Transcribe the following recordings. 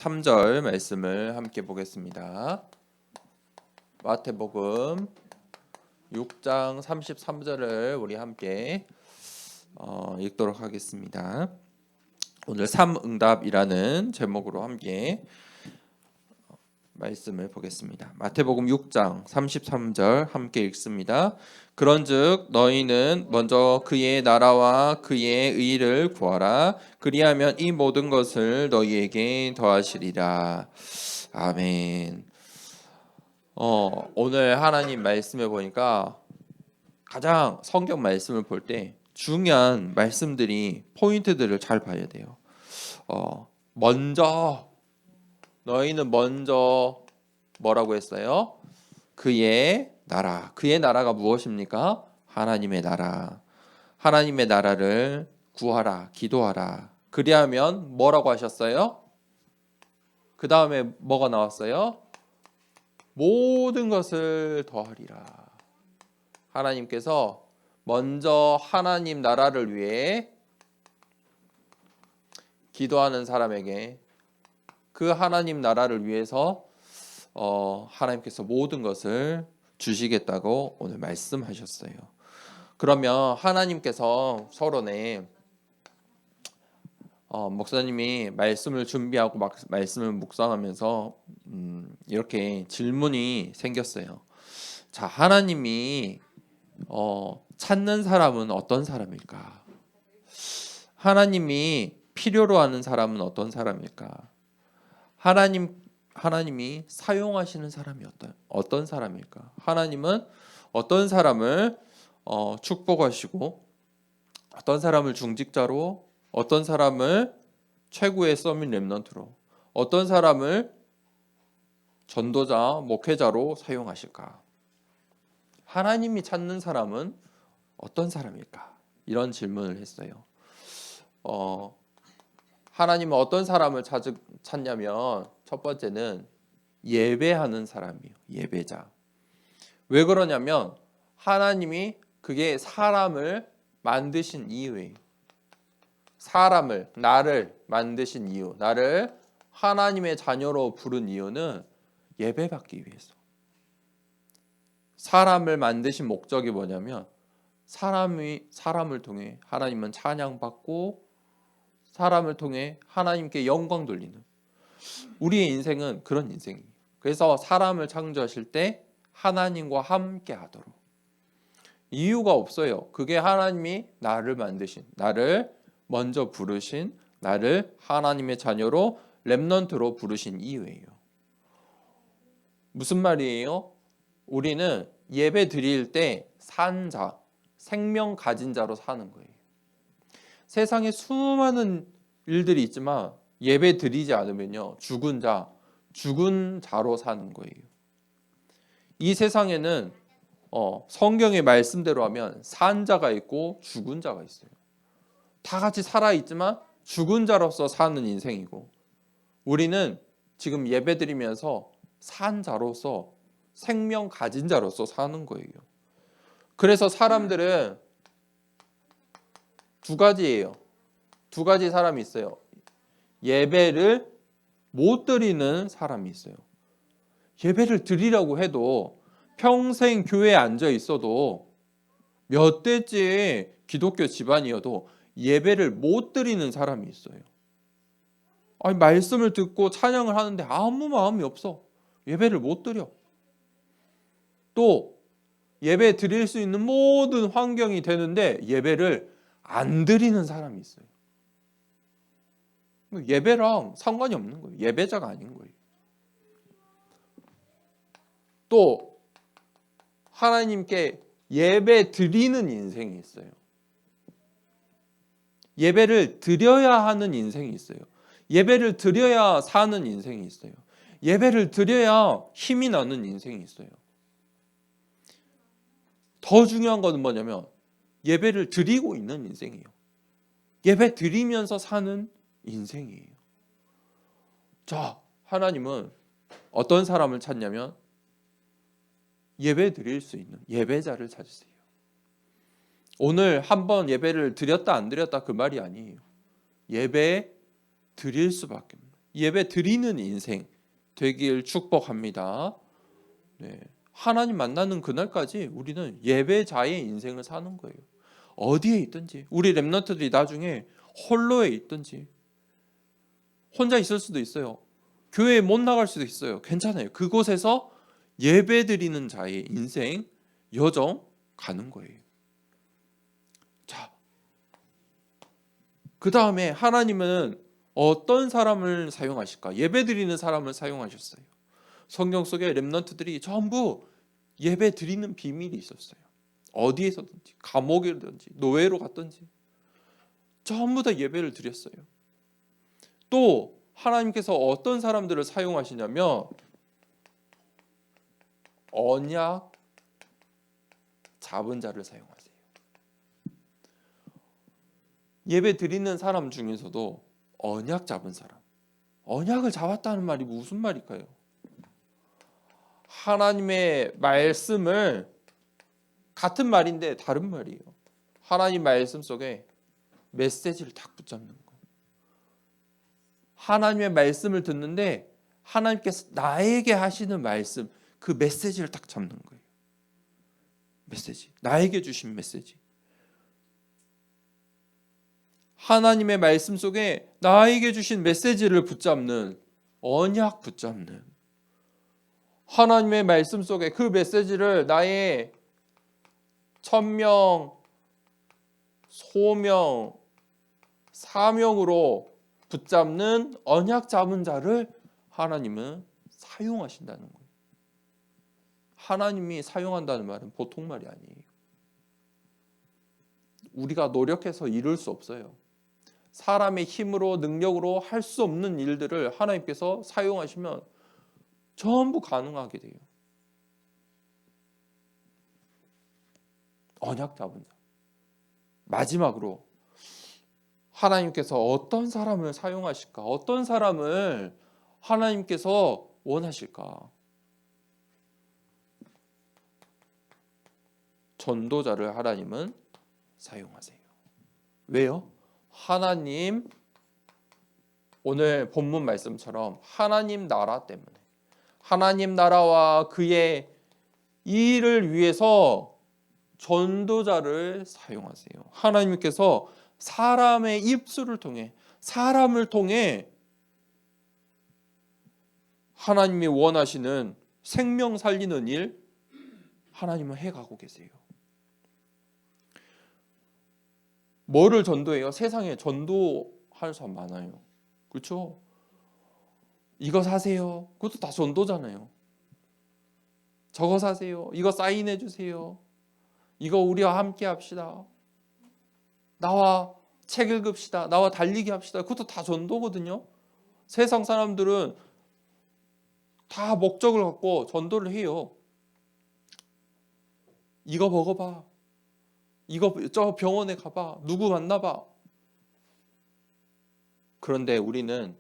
3절 말씀을 함께 보겠습니다. 마태복음 6장 33절을 우리 함께 읽도록 하겠습니다. 오늘 삼응답이라는 제목으로 함께 말씀을 보겠습니다. 마태복음 6장 33절 함께 읽습니다. 그런즉 너희는 먼저 그의 나라와 그의 의를 구하라. 그리하면 이 모든 것을 너희에게 더하시리라. 아멘. 오늘 하나님 말씀을 보니까 가장 성경 말씀을 볼 때 중요한 말씀들이 포인트들을 잘 봐야 돼요. 너희는 먼저 뭐라고 했어요? 그의 나라. 그의 나라가 무엇입니까? 하나님의 나라. 하나님의 나라를 구하라. 기도하라. 그리하면 뭐라고 하셨어요? 그 다음에 뭐가 나왔어요? 모든 것을 더하리라. 하나님께서 먼저 하나님 나라를 위해 기도하는 사람에게 그 하나님 나라를 위해서 하나님께서 모든 것을 주시겠다고 오늘 말씀하셨어요. 그러면 하나님께서 서론에 목사님이 말씀을 준비하고 말씀을 묵상하면서 이렇게 질문이 생겼어요. 자, 하나님이 찾는 사람은 어떤 사람일까? 하나님이 필요로 하는 사람은 어떤 사람일까? 하나님이 사용하시는 사람이 어떤 사람일까? 하나님은 어떤 사람을 축복하시고 어떤 사람을 중직자로, 어떤 사람을 최고의 서밋 렘넌트로, 어떤 사람을 전도자, 목회자로 사용하실까? 하나님이 찾는 사람은 어떤 사람일까? 이런 질문을 했어요. 하나님은 어떤 사람을 찾냐면 첫 번째는 예배하는 사람이에요. 예배자. 왜 그러냐면 하나님이 그게 사람을 만드신 이유예요. 나를 만드신 이유, 나를 하나님의 자녀로 부른 이유는 예배받기 위해서. 사람을 만드신 목적이 뭐냐면 사람을 통해 하나님은 찬양받고 사람을 통해 하나님께 영광 돌리는, 우리의 인생은 그런 인생이에요. 그래서 사람을 창조하실 때 하나님과 함께 하도록, 이유가 없어요. 그게 하나님이 나를 만드신, 나를 먼저 부르신, 나를 하나님의 자녀로 렘넌트로 부르신 이유예요. 무슨 말이에요? 우리는 예배 드릴 때 산자, 생명 가진 자로 사는 거예요. 세상에 수많은 일들이 있지만 예배 드리지 않으면요, 죽은 자로 사는 거예요. 이 세상에는 성경의 말씀대로 하면 산 자가 있고 죽은 자가 있어요. 다 같이 살아 있지만 죽은 자로서 사는 인생이고, 우리는 지금 예배 드리면서 산 자로서, 생명 가진 자로서 사는 거예요. 그래서 사람들은 두 가지예요. 두 가지 사람이 있어요. 예배를 못 드리는 사람이 있어요. 예배를 드리라고 해도 평생 교회에 앉아 있어도 몇 대째 기독교 집안이어도 예배를 못 드리는 사람이 있어요. 아니, 말씀을 듣고 찬양을 하는데 아무 마음이 없어. 예배를 못 드려. 또 예배 드릴 수 있는 모든 환경이 되는데 예배를 안 드리는 사람이 있어요. 예배랑 상관이 없는 거예요. 예배자가 아닌 거예요. 또 하나님께 예배 드리는 인생이 있어요. 예배를 드려야 하는 인생이 있어요. 예배를 드려야 사는 인생이 있어요. 예배를 드려야 힘이 나는 인생이 있어요. 더 중요한 것은 뭐냐면 예배를 드리고 있는 인생이에요. 예배 드리면서 사는 인생이에요. 자, 하나님은 어떤 사람을 찾냐면 예배 드릴 수 있는 예배자를 찾으세요. 오늘 한번 예배를 드렸다 안 드렸다 그 말이 아니에요. 예배 드릴 수밖에 없는, 예배 드리는 인생 되길 축복합니다. 네. 하나님 만나는 그날까지 우리는 예배자의 인생을 사는 거예요. 어디에 있든지, 우리 렘넌트들이 나중에 홀로에 있든지, 혼자 있을 수도 있어요. 교회에 못 나갈 수도 있어요. 괜찮아요. 그곳에서 예배 드리는 자의 인생 여정 가는 거예요. 자, 그 다음에 하나님은 어떤 사람을 사용하실까? 예배 드리는 사람을 사용하셨어요. 성경 속에 렘넌트들이 전부 예배 드리는 비밀이 있었어요. 어디에서든지, 감옥이든지 노예로 갔든지 전부 다 예배를 드렸어요. 또 하나님께서 어떤 사람들을 사용하시냐면 언약 잡은 자를 사용하세요. 예배 드리는 사람 중에서도 언약 잡은 사람, 언약을 잡았다는 말이 무슨 말일까요? 하나님의 말씀을, 같은 말인데 다른 말이에요. 하나님 말씀 속에 메시지를 딱 붙잡는 거예요. 하나님의 말씀을 듣는데 하나님께서 나에게 하시는 말씀, 그 메시지를 딱 잡는 거예요. 메시지, 나에게 주신 메시지. 하나님의 말씀 속에 나에게 주신 메시지를 붙잡는, 언약 붙잡는, 하나님의 말씀 속에 그 메시지를 나의 천명, 소명, 사명으로 붙잡는 언약 잡은 자를 하나님은 사용하신다는 거예요. 하나님이 사용한다는 말은 보통 말이 아니에요. 우리가 노력해서 이룰 수 없어요. 사람의 힘으로, 능력으로 할 수 없는 일들을 하나님께서 사용하시면 전부 가능하게 돼요. 언약 잡은 자. 마지막으로 하나님께서 어떤 사람을 사용하실까? 어떤 사람을 하나님께서 원하실까? 전도자를 하나님은 사용하세요. 왜요? 하나님, 오늘 본문 말씀처럼 하나님 나라 때문에, 하나님 나라와 그의 일을 위해서 전도자를 사용하세요. 하나님께서 사람의 입술을 통해, 사람을 통해 하나님이 원하시는 생명 살리는 일 하나님은 해가고 계세요. 뭐를 전도해요? 세상에 전도하는 사람 많아요. 그렇죠? 이거 사세요. 그것도 다 전도잖아요. 저거 사세요. 이거 사인해 주세요. 이거 우리와 함께 합시다. 나와 책 읽읍시다. 나와 달리기 합시다. 그것도 다 전도거든요. 세상 사람들은 다 목적을 갖고 전도를 해요. 이거 먹어봐. 이거 저 병원에 가봐. 누구 만나봐. 그런데 우리는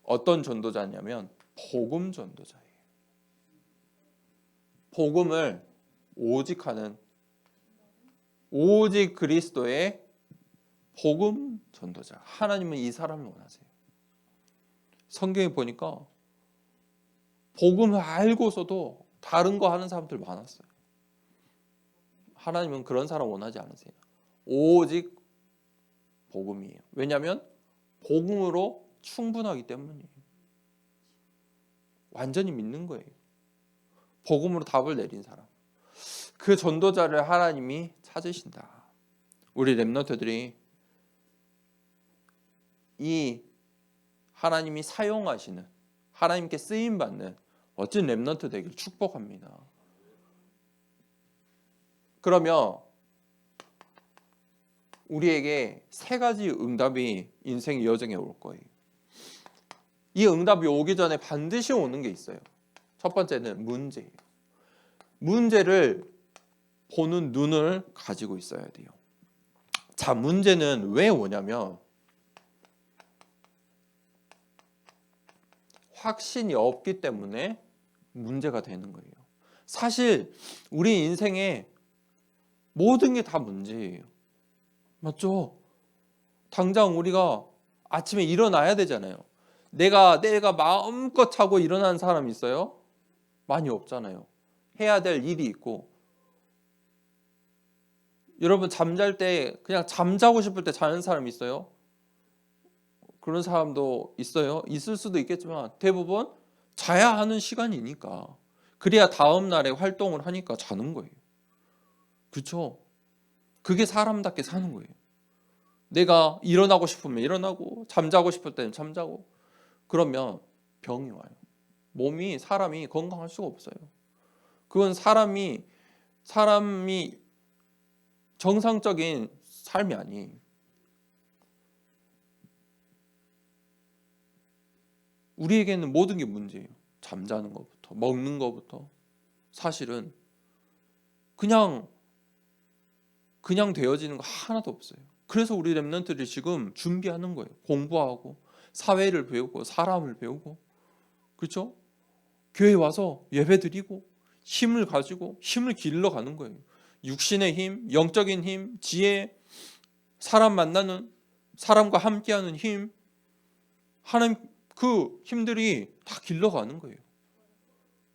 어떤 전도자냐면 복음 전도자예요. 복음을 오직 하는, 오직 그리스도의 복음 전도자. 하나님은 이 사람을 원하세요. 성경에 보니까 복음을 알고서도 다른 거 하는 사람들 많았어요. 하나님은 그런 사람 원하지 않으세요. 오직 복음이에요. 왜냐하면 복음으로 충분하기 때문이에요. 완전히 믿는 거예요. 복음으로 답을 내린 사람. 그 전도자를 하나님이 찾으신다. 우리 렘넌트들이 이 하나님이 사용하시는, 하나님께 쓰임받는 멋진 렘넌트 되길 축복합니다. 그러면 우리에게 세 가지 응답이 인생의 여정에 올 거예요. 이 응답이 오기 전에 반드시 오는 게 있어요. 첫 번째는 문제예요. 문제를 보는 눈을 가지고 있어야 돼요. 자, 문제는 왜 오냐면 확신이 없기 때문에 문제가 되는 거예요. 사실 우리 인생에 모든 게 다 문제예요. 맞죠? 당장 우리가 아침에 일어나야 되잖아요. 내가 마음껏 자고 일어나는 사람이 있어요? 많이 없잖아요. 해야 될 일이 있고. 여러분 잠잘 때 그냥 잠자고 싶을 때 자는 사람 있어요? 그런 사람도 있어요. 있을 수도 있겠지만 대부분 자야 하는 시간이니까. 그래야 다음 날에 활동을 하니까 자는 거예요. 그렇죠? 그게 사람답게 사는 거예요. 내가 일어나고 싶으면 일어나고 잠자고 싶을 때는 잠자고. 그러면 병이 와요. 사람이 건강할 수가 없어요. 그건 사람이 정상적인 삶이 아니에요. 우리에게는 모든 게 문제예요. 잠자는 것부터 먹는 것부터. 사실은 그냥 되어지는 거 하나도 없어요. 그래서 우리 렘넌트들이 지금 준비하는 거예요. 공부하고 사회를 배우고 사람을 배우고, 그렇죠? 교회 와서 예배 드리고 힘을 가지고 힘을 길러 가는 거예요. 육신의 힘, 영적인 힘, 지혜, 사람 만나는, 사람과 함께하는 힘, 하는 그 힘들이 다 길러가는 거예요.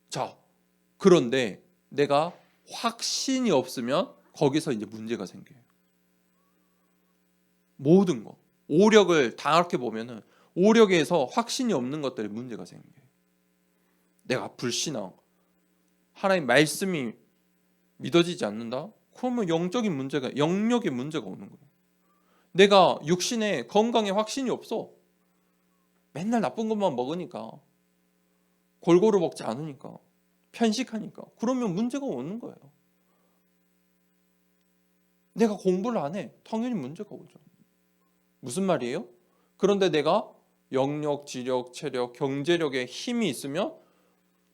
자, 그런데 내가 확신이 없으면 거기서 이제 문제가 생겨요. 모든 거, 오력을 다 이렇게 보면은 오력에서 확신이 없는 것들이 문제가 생겨요. 내가 불신앙, 하나님 말씀이 믿어지지 않는다? 그러면 영적인 문제가, 영역의 문제가 오는 거예요. 내가 육신에 건강에 확신이 없어. 맨날 나쁜 것만 먹으니까, 골고루 먹지 않으니까, 편식하니까. 그러면 문제가 오는 거예요. 내가 공부를 안 해. 당연히 문제가 오죠. 무슨 말이에요? 그런데 내가 영력, 지력, 체력, 경제력에 힘이 있으면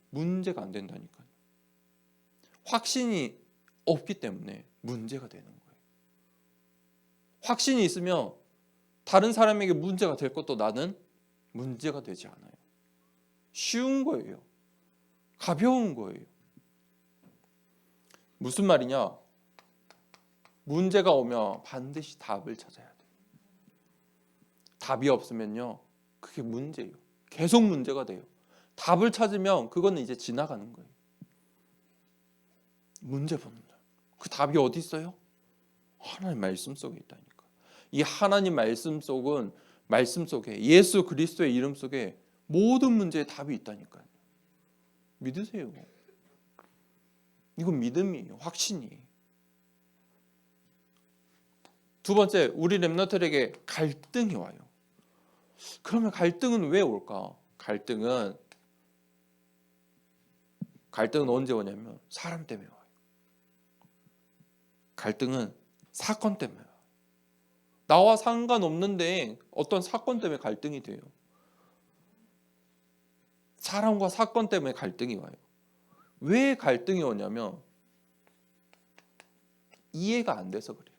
문제가 안 된다니까요. 확신이 없기 때문에 문제가 되는 거예요. 확신이 있으면 다른 사람에게 문제가 될 것도 나는 문제가 되지 않아요. 쉬운 거예요. 가벼운 거예요. 무슨 말이냐? 문제가 오면 반드시 답을 찾아야 돼요. 답이 없으면요, 그게 문제예요. 계속 문제가 돼요. 답을 찾으면 그거는 이제 지나가는 거예요. 문제 보는 날. 그 답이 어디 있어요? 하나님 말씀 속에 있다니까. 이 하나님 말씀 속에 예수 그리스도의 이름 속에 모든 문제의 답이 있다니까요. 믿으세요. 이건 믿음이에요. 확신이에요. 두 번째, 우리 렘넌트들에게 갈등이 와요. 그러면 갈등은 왜 올까? 갈등은 언제 오냐면 사람 때문에 와요. 갈등은 사건 때문에 와요. 나와 상관없는데 어떤 사건 때문에 갈등이 돼요. 사람과 사건 때문에 갈등이 와요. 왜 갈등이 오냐면 이해가 안 돼서 그래요.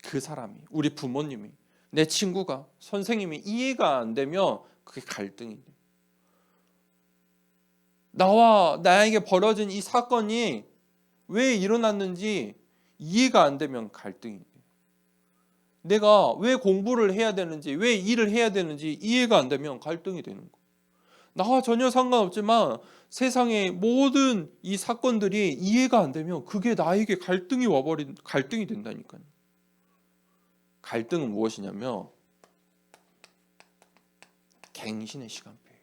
그 사람이, 우리 부모님이, 내 친구가, 선생님이 이해가 안 되면 그게 갈등이 돼요. 나에게 벌어진 이 사건이 왜 일어났는지 이해가 안 되면 갈등이 돼요. 내가 왜 공부를 해야 되는지, 왜 일을 해야 되는지 이해가 안 되면 갈등이 되는 거예요. 나와 전혀 상관없지만 세상의 모든 이 사건들이 이해가 안 되면 그게 나에게 갈등이 된다니까요. 갈등은 무엇이냐면 갱신의 시간표예요.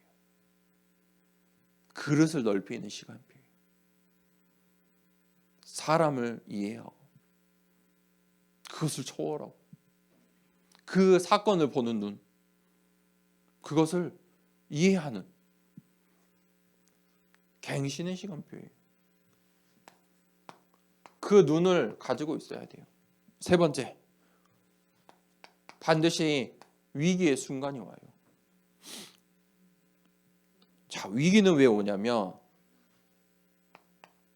그릇을 넓히는 시간표예요. 사람을 이해하고 그것을 초월하고 그 사건을 보는 눈, 그것을 이해하는 갱신의 시간표예요. 그 눈을 가지고 있어야 돼요. 세 번째, 반드시 위기의 순간이 와요. 자, 위기는 왜 오냐면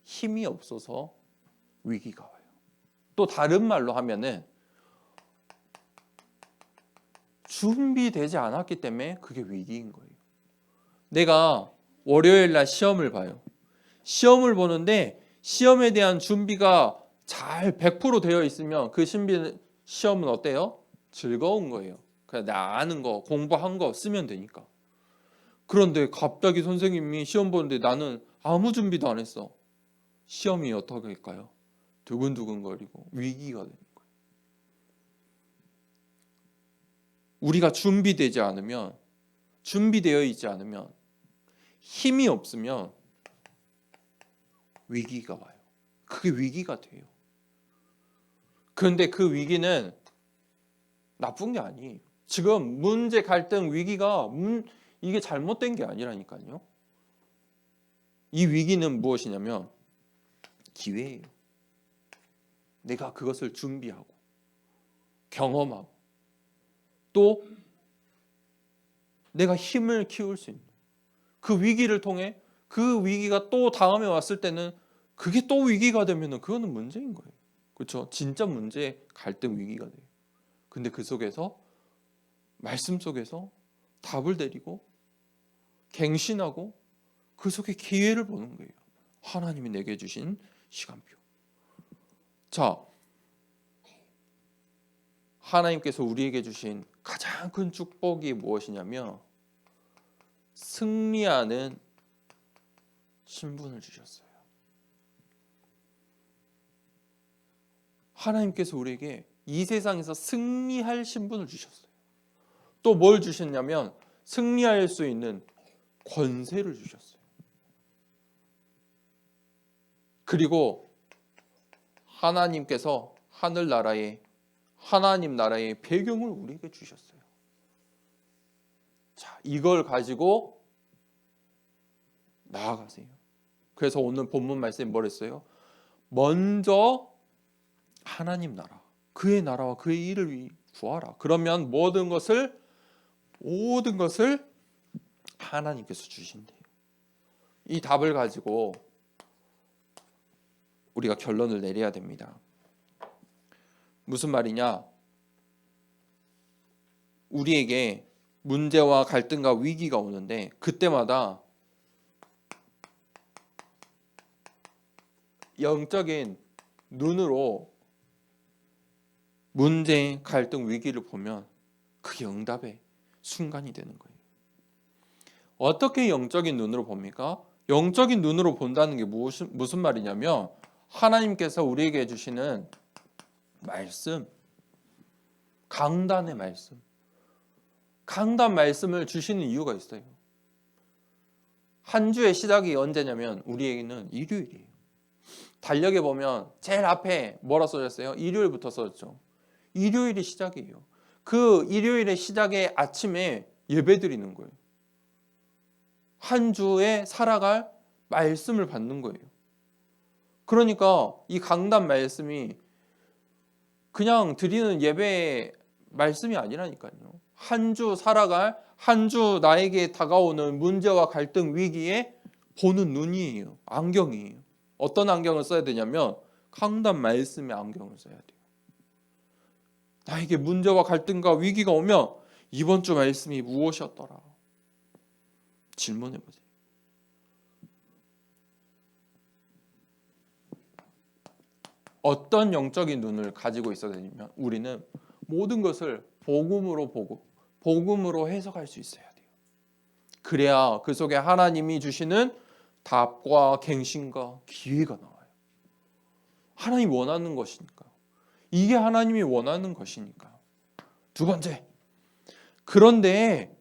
힘이 없어서 위기가 와요. 또 다른 말로 하면은 준비되지 않았기 때문에 그게 위기인 거예요. 내가 월요일 날 시험을 봐요. 시험을 보는데 시험에 대한 준비가 잘 100% 되어 있으면 그 시험은 어때요? 즐거운 거예요. 그냥 나 아는 거 공부한 거 쓰면 되니까. 그런데 갑자기 선생님이 시험 보는데 나는 아무 준비도 안 했어. 시험이 어떻게 할까요? 두근두근거리고 위기가 되는 거예요. 우리가 준비되어 있지 않으면, 힘이 없으면 위기가 와요. 그게 위기가 돼요. 그런데 그 위기는 나쁜 게 아니에요. 지금 문제, 갈등, 위기가 이게 잘못된 게 아니라니까요. 이 위기는 무엇이냐면 기회예요. 내가 그것을 준비하고 경험하고 또 내가 힘을 키울 수 있는, 그 위기를 통해 그 위기가 또 다음에 왔을 때는 그게 또 위기가 되면은 그거는 문제인 거예요. 그렇죠? 진짜 문제, 갈등, 위기가 돼요. 근데 그 속에서, 말씀 속에서 답을 내리고 갱신하고 그 속에 기회를 보는 거예요. 하나님이 내게 주신 시간표. 자, 하나님께서 우리에게 주신 가장 큰 축복이 무엇이냐면 승리하는 신분을 주셨어요. 하나님께서 우리에게 이 세상에서 승리할 신분을 주셨어요. 또 뭘 주셨냐면 승리할 수 있는 권세를 주셨어요. 그리고 하나님께서 하나님 나라의 배경을 우리에게 주셨어요. 자, 이걸 가지고 나아가세요. 그래서 오늘 본문 말씀이 뭐랬어요? 먼저 하나님 나라, 그의 나라와 그의 일을 구하라. 그러면 모든 것을 하나님께서 주신대요. 이 답을 가지고 우리가 결론을 내려야 됩니다. 무슨 말이냐? 우리에게 문제와 갈등과 위기가 오는데 그때마다 영적인 눈으로 문제, 갈등, 위기를 보면 그게 응답의 순간이 되는 거예요. 어떻게 영적인 눈으로 봅니까? 영적인 눈으로 본다는 게 무슨 말이냐면 하나님께서 우리에게 주시는 말씀, 강단의 말씀, 강단 말씀을 주시는 이유가 있어요. 한 주의 시작이 언제냐면 우리에게는 일요일이에요. 달력에 보면 제일 앞에 뭐라 써졌어요? 일요일부터 써졌죠. 일요일이 시작이에요. 그 일요일의 시작의 아침에 예배 드리는 거예요. 한 주에 살아갈 말씀을 받는 거예요. 그러니까 이 강단 말씀이 그냥 드리는 예배 말씀이 아니라니까요. 한 주 살아갈, 한 주 나에게 다가오는 문제와 갈등, 위기에 보는 눈이에요. 안경이에요. 어떤 안경을 써야 되냐면 강단 말씀의 안경을 써야 돼요. 나에게 문제와 갈등과 위기가 오면 이번 주 말씀이 무엇이었더라? 질문해보세요. 어떤 영적인 눈을 가지고 있어야 되냐면 우리는 모든 것을 복음으로 보고 복음으로 해석할 수 있어야 돼요. 그래야 그 속에 하나님이 주시는 답과 갱신과 기회가 나와요. 하나님이 원하는 것이니까. 이게 하나님이 원하는 것이니까. 두 번째, 그런데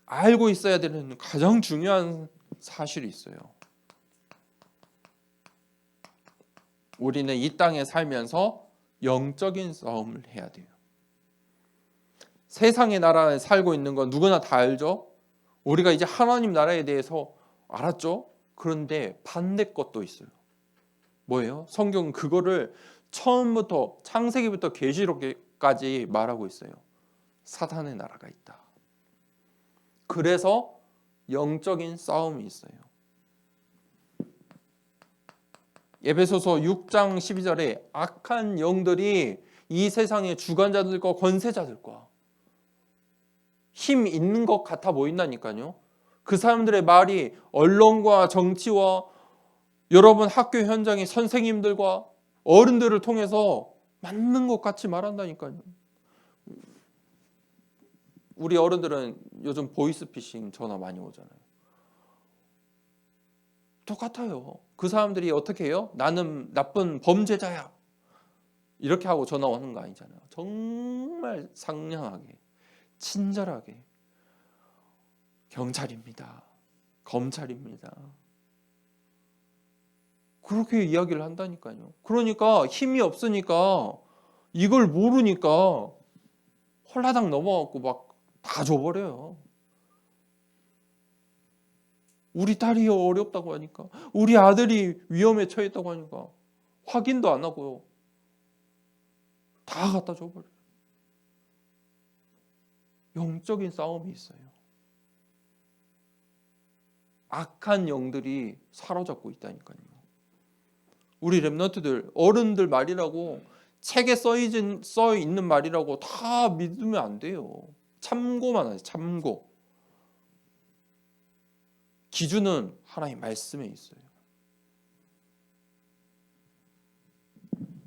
알고 있어야 되는 가장 중요한 사실이 있어요. 우리는 이 땅에 살면서 영적인 싸움을 해야 돼요. 세상의 나라에 살고 있는 건 누구나 다 알죠? 우리가 이제 하나님 나라에 대해서 알았죠? 그런데 반대 것도 있어요. 뭐예요? 성경은 그거를 처음부터 창세기부터 계시록까지 말하고 있어요. 사탄의 나라가 있다. 그래서 영적인 싸움이 있어요. 에베소서 6장 12절에 악한 영들이 이 세상의 주관자들과 권세자들과 힘 있는 것 같아 보인다니까요. 그 사람들의 말이 언론과 정치와 여러분 학교 현장의 선생님들과 어른들을 통해서 맞는 것 같이 말한다니까요. 우리 어른들은 요즘 보이스피싱 전화 많이 오잖아요. 똑같아요. 그 사람들이 어떻게 해요? 나는 나쁜 범죄자야. 이렇게 하고 전화 오는 거 아니잖아요. 정말 상냥하게, 친절하게 경찰입니다. 검찰입니다. 그렇게 이야기를 한다니까요. 그러니까 힘이 없으니까 이걸 모르니까 홀라당 넘어가고 막 다 줘버려요. 우리 딸이 어렵다고 하니까, 우리 아들이 위험에 처했다고 하니까 확인도 안 하고요. 다 갖다 줘버려요. 영적인 싸움이 있어요. 악한 영들이 사로잡고 있다니까요. 우리 랩런트들, 어른들 말이라고 책에 써 있는 말이라고 다 믿으면 안 돼요. 참고만 하세요. 참고. 기준은 하나님 말씀에 있어요.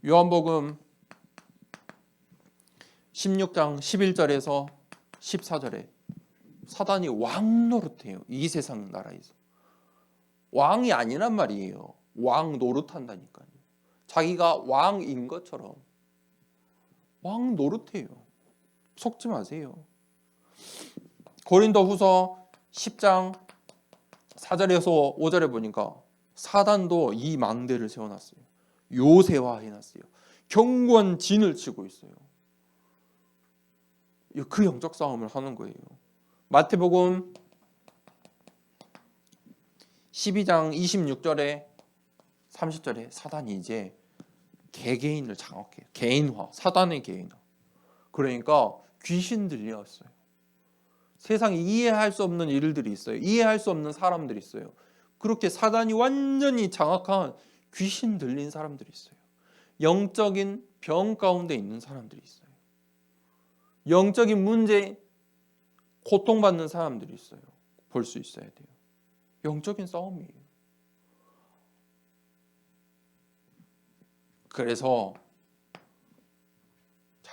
요한복음 16장 11절에서 14절에 사단이 왕 노릇해요. 이 세상 나라에서. 왕이 아니란 말이에요. 왕 노릇한다니까요. 자기가 왕인 것처럼 왕 노릇해요. 속지 마세요. 고린도후서 10장 4절에서 5절에 보니까 사단도 이 망대를 세워놨어요. 요새화해놨어요. 견고한 진을 치고 있어요. 그 영적 싸움을 하는 거예요. 마태복음 12장 26절에 30절에 사단이 이제 개개인을 장악해요. 개인화, 사단의 개인화. 그러니까 귀신 들렸어요. 세상에 이해할 수 없는 일들이 있어요. 이해할 수 없는 사람들이 있어요. 그렇게 사단이 완전히 장악한 귀신 들린 사람들이 있어요. 영적인 병 가운데 있는 사람들이 있어요. 영적인 문제, 고통받는 사람들이 있어요. 볼 수 있어야 돼요. 영적인 싸움이에요. 그래서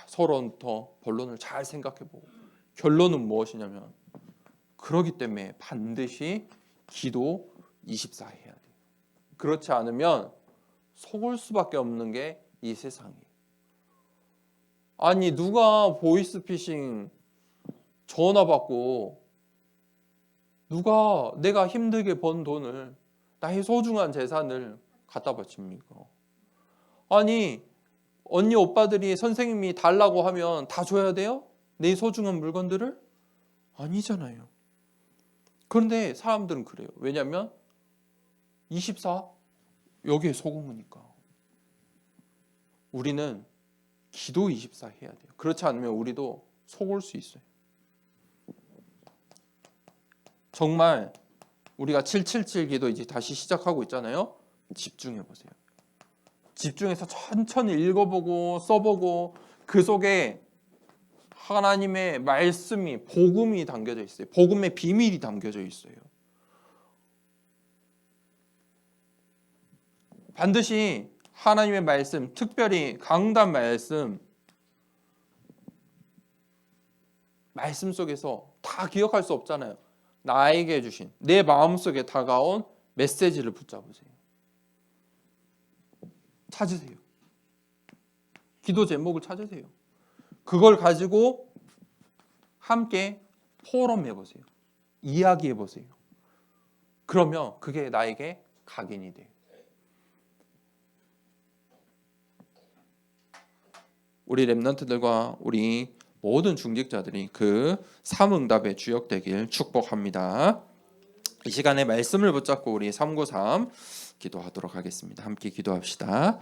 서로부터 본론을 잘 생각해보고 결론은 무엇이냐면, 그러기 때문에 반드시 기도 24 해야 돼요. 그렇지 않으면 속을 수밖에 없는 게 이 세상이에요. 아니 누가 보이스피싱 전화 받고 누가 내가 힘들게 번 돈을, 나의 소중한 재산을 갖다 바칩니까? 아니 언니 오빠들이 선생님이 달라고 하면 다 줘야 돼요? 내 소중한 물건들을? 아니잖아요. 그런데 사람들은 그래요. 왜냐하면 24 여기에 속은 거니까. 우리는 기도 24 해야 돼요. 그렇지 않으면 우리도 속을 수 있어요. 정말 우리가 777 기도 이제 다시 시작하고 있잖아요. 집중해 보세요. 집중해서 천천히 읽어보고 써보고 그 속에 하나님의 말씀이, 복음이 담겨져 있어요. 복음의 비밀이 담겨져 있어요. 반드시 하나님의 말씀, 특별히 강단 말씀 속에서 다 기억할 수 없잖아요. 나에게 주신, 내 마음속에 다가온 메시지를 붙잡으세요. 찾으세요. 기도 제목을 찾으세요. 그걸 가지고 함께 포럼해 보세요. 이야기해 보세요. 그러면 그게 나에게 각인이 돼요. 우리 랩런트들과 우리 모든 중직자들이 그 삼응답에 주역되길 축복합니다. 이 시간에 말씀을 붙잡고 우리 393 기도하도록 하겠습니다. 함께 기도합시다.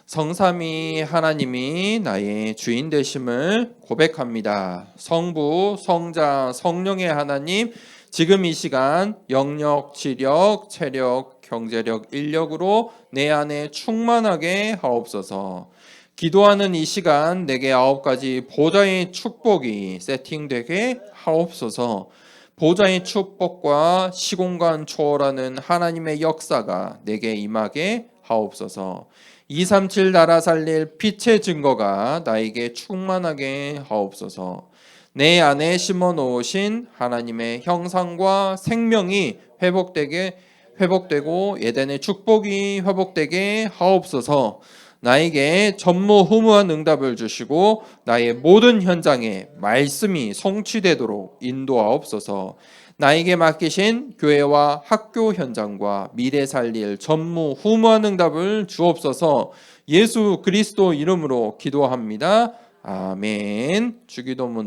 성삼위 하나님이 나의 주인 되심을 고백합니다. 성부, 성자, 성령의 하나님, 지금 이 시간 영력, 지력, 체력, 경제력, 인력으로 내 안에 충만하게 하옵소서. 기도하는 이 시간 내게 9가지 보좌의 축복이 세팅되게 하옵소서. 보좌의 축복과 시공간 초월하는 하나님의 역사가 내게 임하게 하옵소서. 237 나라 살릴 빛의 증거가 나에게 충만하게 하옵소서. 내 안에 심어 놓으신 하나님의 형상과 생명이 회복되고 에덴의 축복이 회복되게 하옵소서. 나에게 전무후무한 응답을 주시고 나의 모든 현장에 말씀이 성취되도록 인도하옵소서. 나에게 맡기신 교회와 학교 현장과 미래 살릴 전무후무한 응답을 주옵소서. 예수 그리스도 이름으로 기도합니다. 아멘. 주기도문